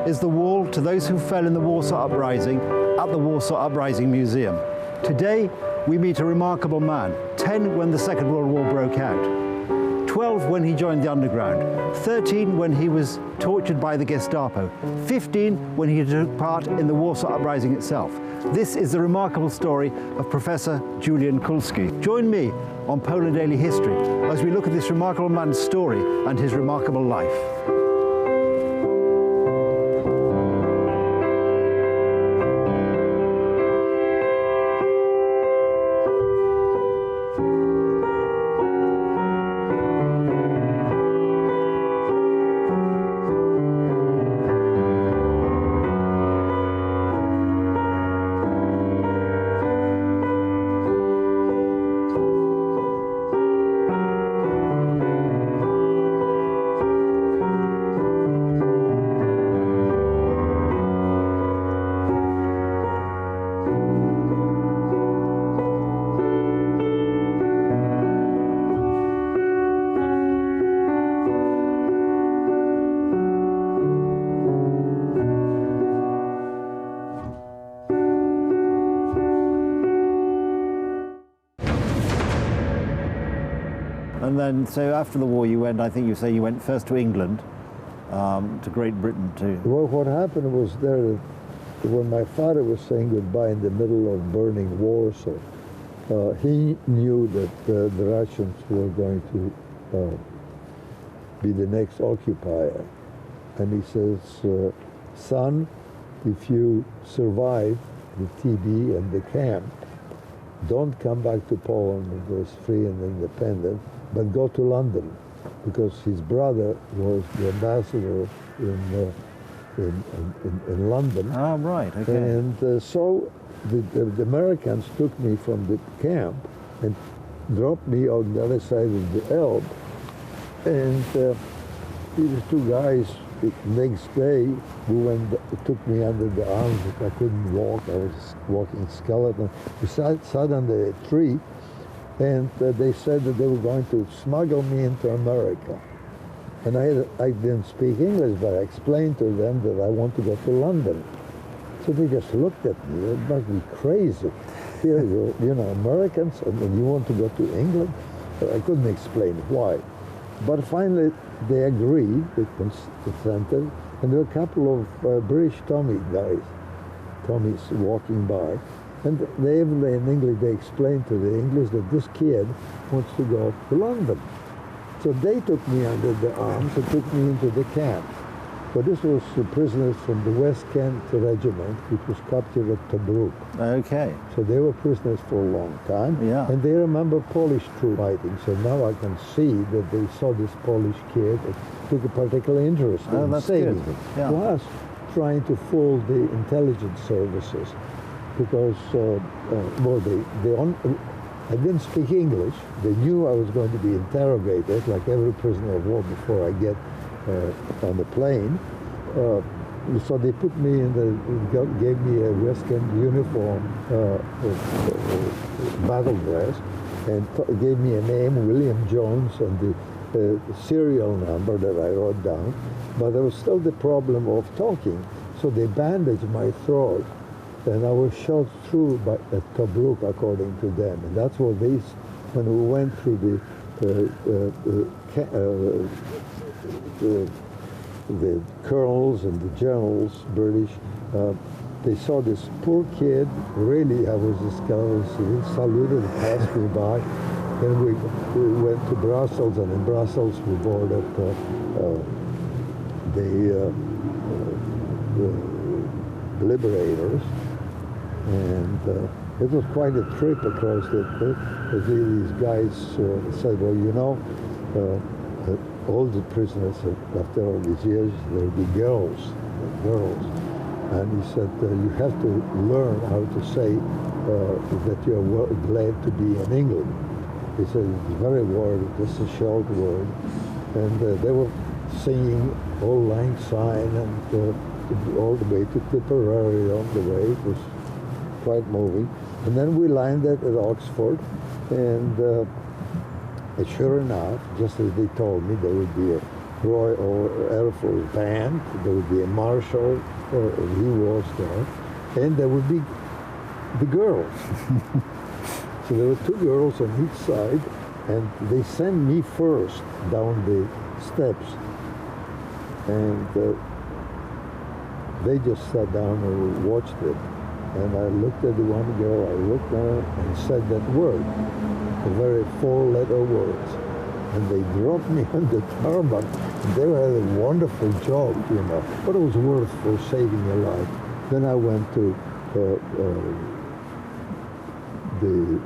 is the wall to those who fell in the Warsaw Uprising at the Warsaw Uprising Museum. Today, we meet a remarkable man, 10 when the Second World War broke out, 12 when he joined the underground, 13 when he was tortured by the Gestapo, 15 when he took part in the Warsaw Uprising itself. This is the remarkable story of Professor Julian Kulski. Join me on Poland Daily History as we look at this remarkable man's story and his remarkable life. And then, so after the war, you went, I think you say you went first to England, to Great Britain too. Well, what happened was there, when my father was saying goodbye in the middle of burning Warsaw, he knew that the Russians were going to be the next occupier. And he says, son, if you survive the TB and the camp, don't come back to Poland because free and independent, but go to London, because his brother was the ambassador in London. Ah, right, okay. And so the Americans took me from the camp and dropped me on the other side of the Elbe. And these two guys, the next day, took me under the arms. I couldn't walk. I was walking skeleton. We sat under a tree, and they said that they were going to smuggle me into America. And I didn't speak English, but I explained to them that I want to go to London. So they just looked at me. It must be crazy. Here, you know, Americans, and you want to go to England? I couldn't explain why. But finally, they agreed, they consented, and there were a couple of British Tommy guys, Tommies walking by, and in English, they explained to the English that this kid wants to go to London. So they took me under the arms and took me into the camp. But this was the prisoners from the West Kent Regiment, which was captured at Tobruk. Okay. So they were prisoners for a long time. Yeah. And they remember Polish troop fighting. So now I can see that they saw this Polish kid and took a particular interest in saving him. Yeah. Plus, trying to fool the intelligence services. Because, I didn't speak English. They knew I was going to be interrogated, like every prisoner of war before I get on the plane. So they put me gave me a West Kent uniform, battle dress, and gave me a name, William Jones, and the serial number that I wrote down. But there was still the problem of talking. So they bandaged my throat, and I was shot through at Tobruk, according to them. And that's what they, when we went through the colonels and the generals, British, they saw this poor kid, really, I was a skeleton, he saluted and passed me by. Then we went to Brussels, and in Brussels we boarded the Liberators, and it was quite a trip across these guys said, well, you know, all the prisoners, after all these years, they'll be girls. And he said, you have to learn how to say that you're glad to be in England. He said, it's very word, just a short word. And they were singing Auld Lang Syne and all the way to Tipperary on the way. It was quite moving. And then we landed at Oxford, and sure enough, just as they told me, there would be a Royal or Air Force band. There would be a marshal, he was there, and there would be the girls. So there were two girls on each side, and they sent me first down the steps, and they just sat down and watched it. And I looked at the one girl, I looked at her and said that word, a very four-letter words. And they dropped me on the tarmac. They had a wonderful job, you know, but it was worth for saving a life. Then I went to the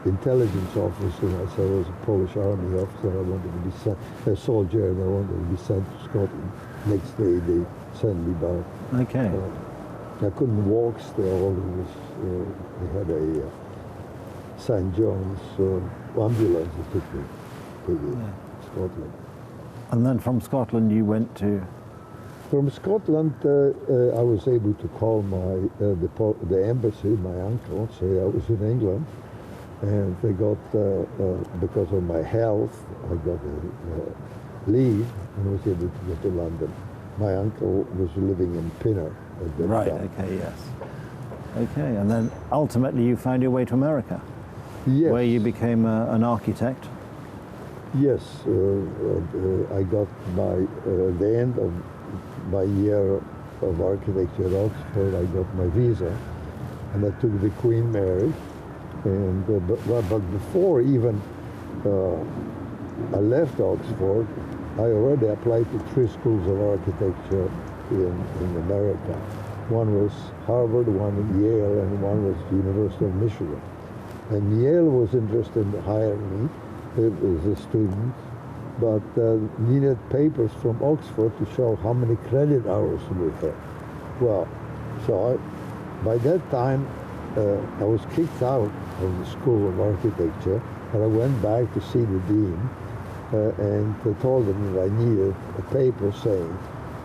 intelligence office, and I said I was a Polish army officer. I wanted to be sent, a soldier, and I wanted to be sent to Scotland. Next day they sent me back. Okay. I couldn't walk still. They had a St. John's ambulance that took me to Scotland. And then from Scotland you went to? From Scotland, I was able to call my the embassy, my uncle, say I was in England, and they got because of my health, I got a leave and was able to go to London. My uncle was living in Pinner at that right. time. Okay. Yes. Okay. And then ultimately you found your way to America, yes, where you became an architect. Yes, I got the end of my year of architecture at Oxford. I got my visa, and I took the Queen Mary. And but before even I left Oxford, I already applied to 3 schools of architecture in America. One was Harvard, one Yale, and one was University of Michigan. And Yale was interested in hiring me as a student, but needed papers from Oxford to show how many credit hours we had. Well, so by that time, I was kicked out of the School of Architecture, and I went back to see the dean and told him that I needed a paper saying,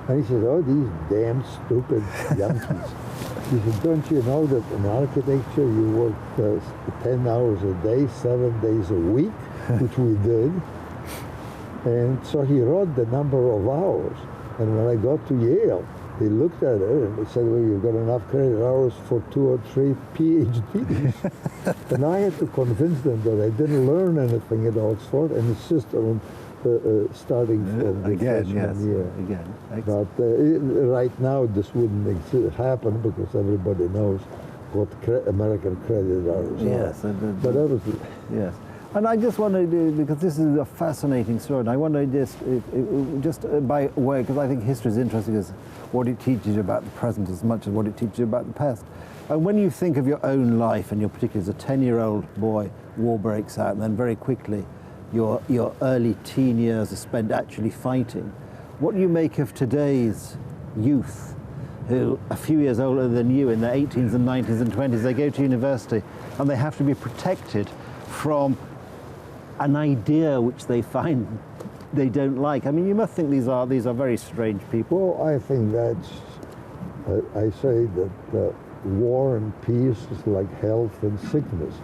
and he said, "Oh, these damn stupid Yankees." He said, "Don't you know that in architecture you work 10 hours a day, 7 days a week?" Which we did. And so he wrote the number of hours. And when I got to Yale, they looked at it and they said, "Well, you've got enough credit hours for 2 or 3 PhDs." And I had to convince them that I didn't learn anything at Oxford and insist on starting from the freshman year. Again. But right now this wouldn't happen because everybody knows what American credit hours Yes. are. But that was... Yes. And I just want to, because this is a fascinating story, and I want to just by way, because I think history is interesting, is what it teaches you about the present as much as what it teaches you about the past. And when you think of your own life, and you're particularly as a 10-year-old boy, war breaks out, and then very quickly your early teen years are spent actually fighting, what do you make of today's youth, who a few years older than you, in their 18s and 19s and 20s, they go to university, and they have to be protected from an idea which they find they don't like? I mean, you must think these are very strange people. Well, I think that's, I say that war and peace is like health and sickness.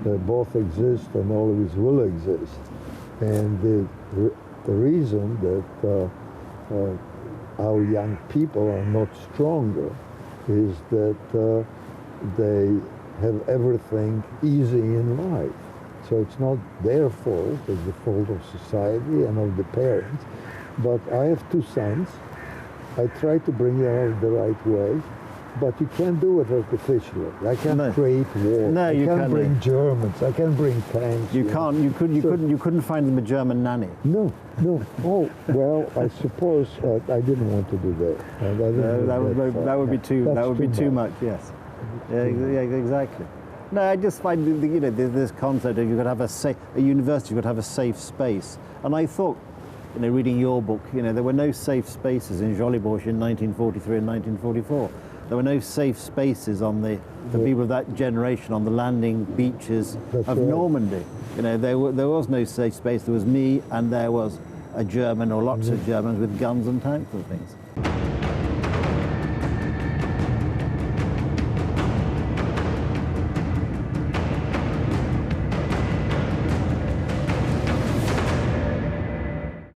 They both exist and always will exist. And the reason that our young people are not stronger is that they have everything easy in life. So it's not their fault, it's the fault of society and of the parents. But I have 2 sons. I try to bring them up the right way, but you can't do it artificially. I can't create war. No, you can't bring Germans. I can't bring tanks. You can't. You couldn't find them a German nanny. No. Oh well, I suppose I didn't want to do that. That would be too much. Yes. Yeah, exactly. No, I just find this concept of you've got to have a university, you've got to have a safe space. And I thought, reading your book, there were no safe spaces in Żoliborz in 1943 and 1944. There were no safe spaces for people of that generation on the landing beaches of Normandy. There was no safe space. There was me, and there was a German or lots of Germans with guns and tanks and things.